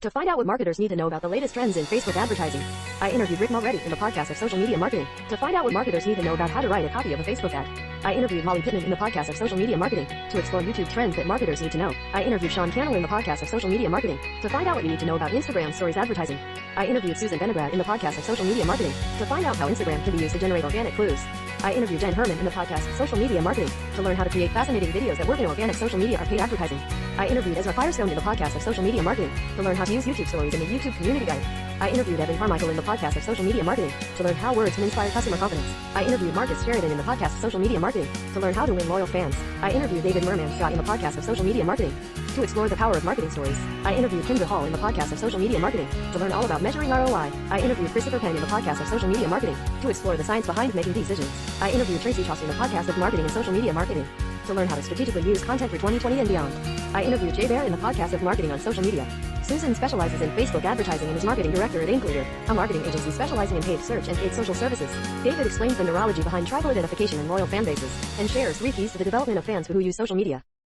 to find out what marketers need to know about the latest trends in Facebook advertising. I interviewed Rick Mulready in the podcast of Social Media Marketing to find out what marketers need to know about how to write a copy of a Facebook ad. I interviewed Molly Pittman in the podcast of Social Media Marketing to explore YouTube trends that marketers need to know. I interviewed Sean Cannell in the podcast of Social Media Marketing to find out what you need to know about Instagram Stories advertising. I interviewed Susan Benograd in the podcast of Social Media Marketing to find out how Instagram can be used to generate organic clues. I interviewed Jen Herman in the podcast of Social Media Marketing to learn how to create fascinating videos that work in organic social media or paid advertising. I interviewed Ezra Firestone in the podcast of Social Media Marketing to learn how to use YouTube Stories in the YouTube Community Guide. I interviewed Evan Carmichael in the podcast of Social Media Marketing to learn how words can inspire customer confidence. I interviewed Marcus Sheridan in the podcast of Social Media Marketing to learn how to win loyal fans. I interviewed David Merman Scott in the podcast of Social Media Marketing to explore the power of marketing stories. I interviewed Kendra Hall in the podcast of Social Media Marketing to learn all about measuring ROI. I interviewed Christopher Penn in the podcast of Social Media Marketing to explore the science behind making decisions. I interviewed Tracy Chaucer in the podcast of Marketing and Social Media Marketing to learn how to strategically use content for 2020 and beyond. I interviewed Jay Bear in the podcast of Marketing on Social Media. Susan specializes in Facebook advertising and is marketing director at Inkleader, a marketing agency specializing in paid search and paid social services. David explains the neurology behind tribal identification and loyal fan bases, and shares 3 keys to the development of fans who use social media.